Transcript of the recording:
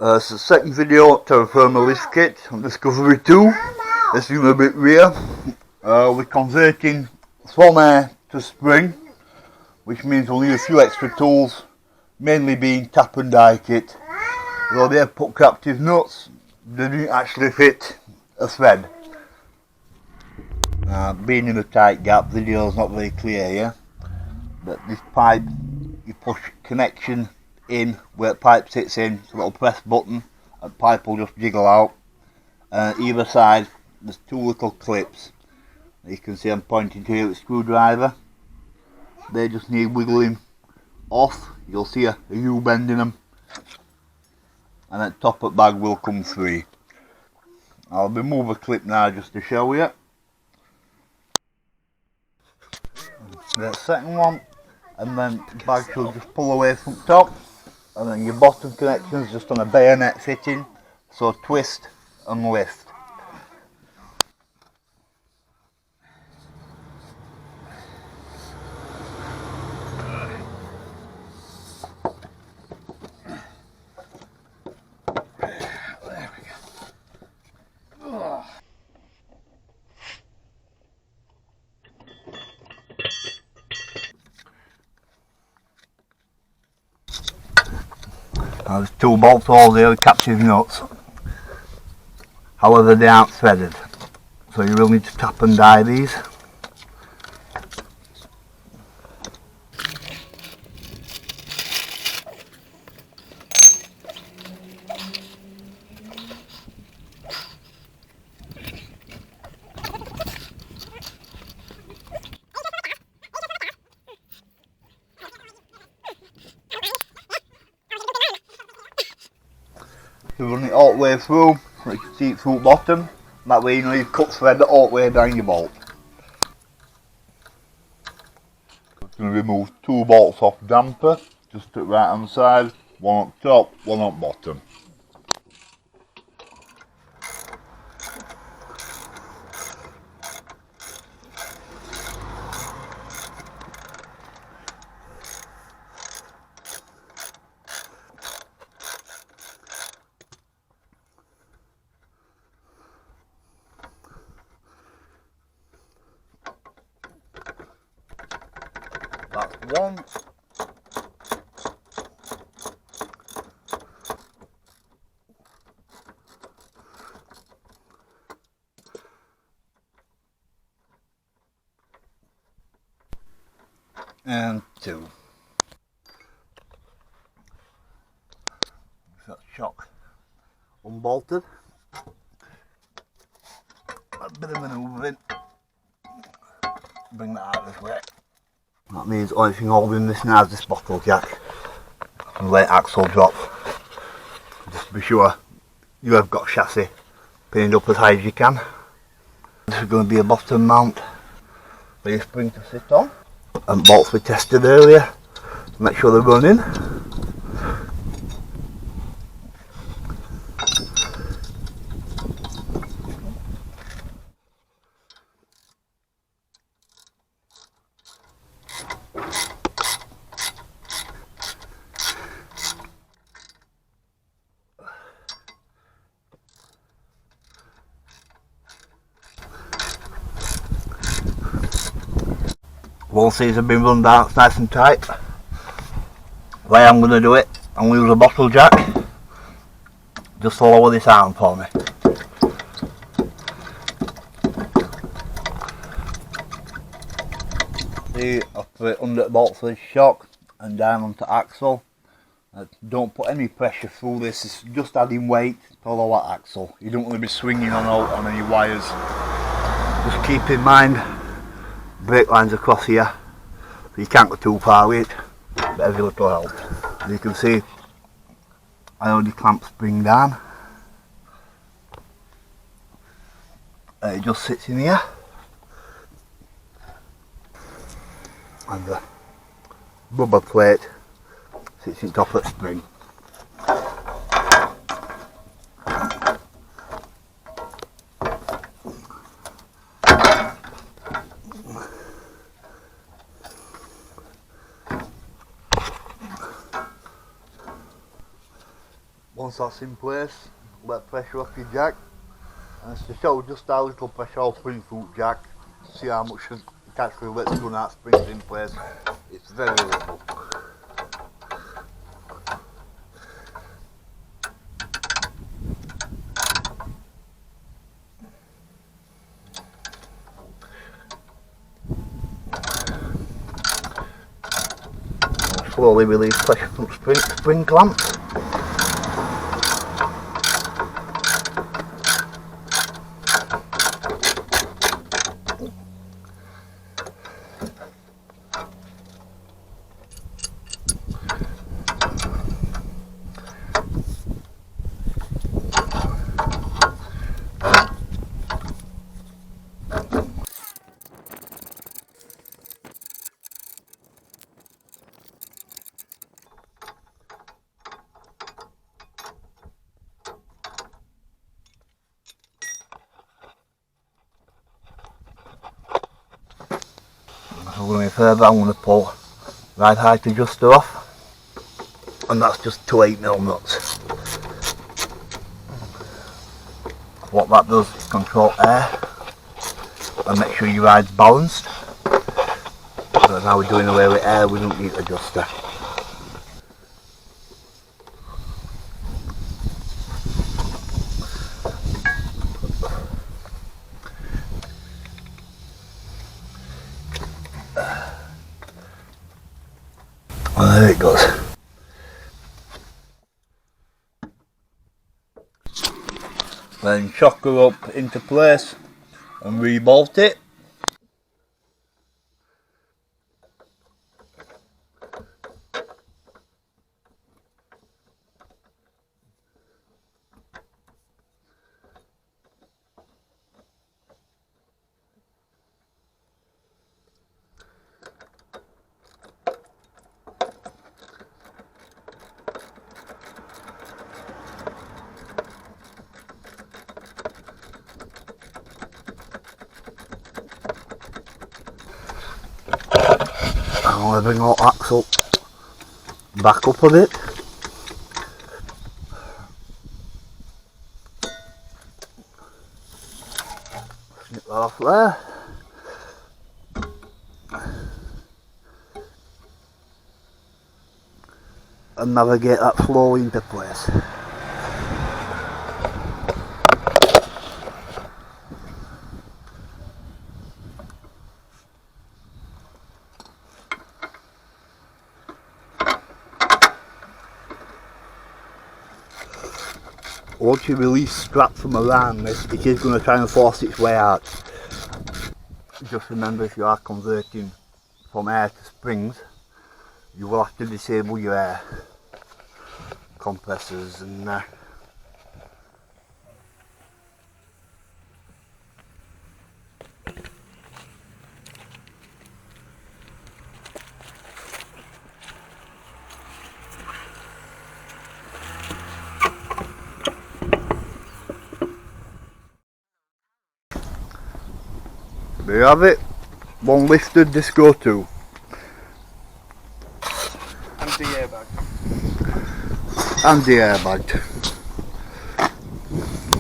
It's the second video terrafirma lift kit on Discovery 2. This is a bit rare. We're converting from air to spring, which means we'll need a few extra tools, mainly being tap and die kit. Although they have put captive nuts, they didn't actually fit a thread. Being in a tight gap, the video is not very clear here, but this pipe, you push connection in where the pipe sits in, it's a little press button, and the pipe will just jiggle out. Either side there's two little clips. You can see I'm pointing to here with a screwdriver. They just need wiggling off. You'll see a U-bend in them, and at the top of the bag will come free. I'll remove a clip now just to show you. The second one, and then the bag will just pull away from the top, and then your bottom connection is just on a bayonet fitting, so twist and lift. Now there's two bolt holes here with captive nuts, however they aren't threaded, so you will need to tap and die these. You run it all the way through, so you can see it through the bottom. That way you know you've cut thread all the way down your bolt. I'm going to remove two bolts off damper, just to the right hand side, one up top, one up bottom. That's one. And two. That shock unbolted. A bit of manoeuvring. Bring that out this way. That means the only thing holding this now is this bottle jack and late axle drop. Just to be sure you have got chassis pinned up as high as you can. This is going to be a bottom mount for your spring to sit on. And bolts we tested earlier to make sure they're running. Once these have been run down, it's nice and tight. The way I'm going to do it, I'm going to use a bottle jack just to lower this arm for me. See, I put it under the bolt for the shock and down onto axle. Don't put any pressure through this, it's just adding weight to the lower axle. You don't want to be swinging on any wires. Just keep in mind brake lines across here, so you can't go too far with it, but every little helps. As you can see, I already clamped spring down, and it just sits in here, and the rubber plate sits on top of the spring. Once that's in place, let pressure off your jack, and it's to show just how little pressure on spring foot jack, see how much it actually lets run out springs in place. It's very little. Slowly release pressure from spring clamps. So going further, I'm going to pull ride height adjuster off, and that's just two 8mm nuts. What that does is control air and make sure your ride's balanced. But now we're doing away with air, we don't need adjuster. And there it goes. Then shock her up into place and re-bolt it. I'm going to bring all axle back up a bit. Snip that off there. And navigate that flow into place. Once you release strap from around this, it is going to try and force its way out. Just remember, if you are converting from air to springs, you will have to disable your air compressors and there you have it, one lifted, this go to. And the airbag. And the airbag.